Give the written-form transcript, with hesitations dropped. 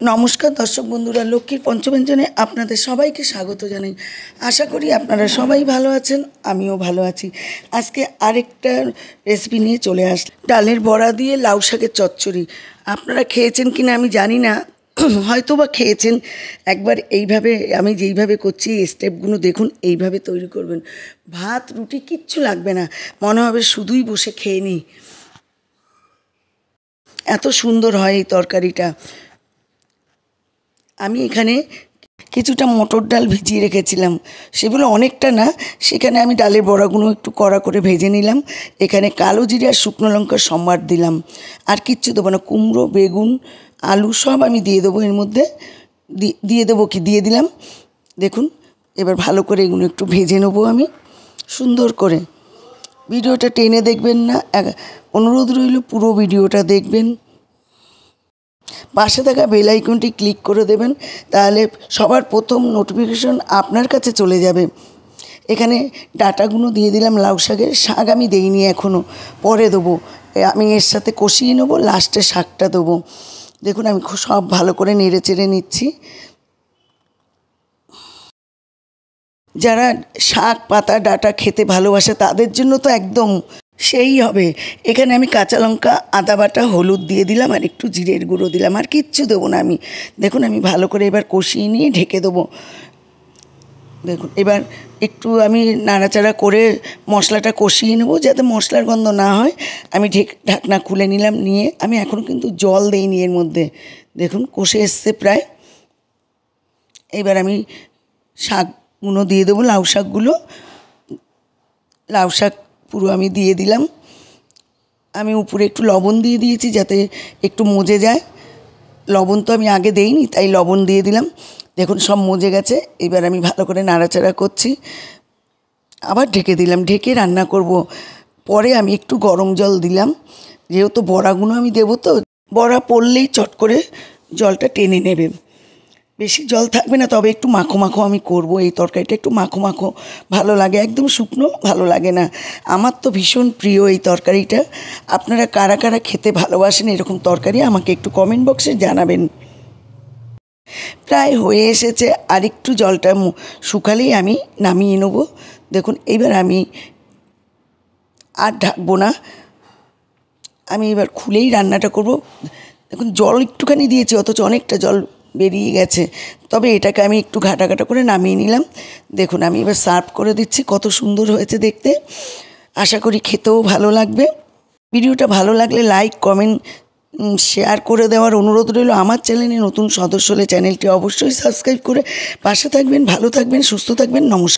নমস্কার দর্শক বন্ধুরা, লক্ষ্মীর পঞ্চব্যঞ্জনে আপনাদের সবাইকে স্বাগত জানাই। আশা করি আপনারা সবাই ভালো আছেন, আমিও ভালো আছি। আজকে আরেকটা রেসিপি নিয়ে চলে আসলাম, ডালের বড়া দিয়ে লাউ শাকের চচ্চড়ি। আপনারা খেয়েছেন কিনা আমি জানি না, হয়তো বা খেয়েছেন। একবার এইভাবে আমি যেইভাবে করছি এই স্টেপগুলো দেখুন, এইভাবে তৈরি করবেন। ভাত রুটি কিচ্ছু লাগবে না, মনে হবে শুধুই বসে খেয়ে নিই, এত সুন্দর হয় এই তরকারিটা। আমি এখানে কিছুটা মটর ডাল ভিজিয়ে রেখেছিলাম, সেগুলো অনেকটা না, সেখানে আমি ডালের বড়াগুলো একটু কড়া করে ভেজে নিলাম। এখানে কালো জিরে আর শুকনো লঙ্কার সম্বার দিলাম, আর কিচ্ছু দেবো না। কুমড়ো, বেগুন, আলু সব আমি দিয়ে দেবো এর মধ্যে, দিয়ে দিলাম। দেখুন, এবার ভালো করে এগুলো একটু ভেজে নেবো আমি সুন্দর করে। ভিডিওটা টেনে দেখবেন না, অনুরোধ রইল পুরো ভিডিওটা দেখবেন। পাশে থাকা বেল আইকনটি ক্লিক করে দেবেন, তাহলে সবার প্রথম নোটিফিকেশন আপনার কাছে চলে যাবে। এখানে ডাঁটাগুলো দিয়ে দিলাম, লাউ শাকের শাক আমি দেইনি এখনও, পরে দেবো। আমি এর সাথে কষিয়ে নেবো, লাস্টে শাকটা দেবো। দেখুন আমি সব ভালো করে নেড়ে চেড়ে নিচ্ছি। যারা শাক পাতা ডাঁটা খেতে ভালোবাসে তাদের জন্য তো একদম সেই হবে। এখানে আমি কাঁচা লঙ্কা, আদা বাটা, হলুদ দিয়ে দিলাম, আর একটু জিরের গুঁড়ো দিলাম, আর কিচ্ছু দেবো না আমি। দেখুন আমি ভালো করে এবার কষিয়ে নিয়ে ঢেকে দেবো। দেখুন এবার একটু আমি নাড়াচাড়া করে মশলাটা কষিয়ে নেবো, যাতে মশলার গন্ধ না হয়। আমি ঢাকনা খুলে নিলাম, নিয়ে আমি এখনও কিন্তু জল দিইনি এর মধ্যে। দেখুন কষে এসছে প্রায়। এবার আমি শাকগুলো দিয়ে দেবো, লাউ শাক পুরো আমি দিয়ে দিলাম। আমি উপরে একটু লবণ দিয়ে দিয়েছি যাতে একটু মজে যায়। লবণ তো আমি আগে দেইনি, তাই লবণ দিয়ে দিলাম। দেখুন সব মজে গেছে। এবার আমি ভালো করে নাড়াচাড়া করছি, আবার ঢেকে দিলাম। ঢেকে রান্না করব। পরে আমি একটু গরম জল দিলাম, যেহেতু বড়াগুলো আমি দেবো, তো বড়া পড়লেই চট করে জলটা টেনে নেবে। বেশি জল থাকবে না, তবে একটু মাখো মাখো আমি করব। এই তরকারিটা একটু মাখো মাখো ভালো লাগে, একদম শুকনো ভালো লাগে না। আমার তো ভীষণ প্রিয় এই তরকারিটা। আপনারা কারা কারা খেতে ভালোবাসেন এরকম তরকারি, আমাকে একটু কমেন্ট বক্সে জানাবেন। প্রায় হয়ে এসেছে, আর একটু জলটা শুকালেই আমি নামিয়ে নেব। দেখুন এইবার আমি আর ঢাকবো না, আমি এবার খুলেই রান্নাটা করব। দেখুন জল একটুখানি দিয়েছি, অথচ অনেকটা জল বেরিয়ে গেছে। তবে এটাকে আমি একটু ঘাটা ঘাটা করে নামিয়ে নিলাম। দেখুন আমি এবার সার্ভ করে দিচ্ছি। কত সুন্দর হয়েছে দেখতে, আশা করি খেতেও ভালো লাগবে। ভিডিওটা ভালো লাগলে লাইক, কমেন্ট, শেয়ার করে দেওয়ার অনুরোধ রইল। আমার চ্যানেলে নতুন সদস্য হলে চ্যানেলটি অবশ্যই সাবস্ক্রাইব করে পাশে থাকবেন। ভালো থাকবেন, সুস্থ থাকবেন। নমস্কার।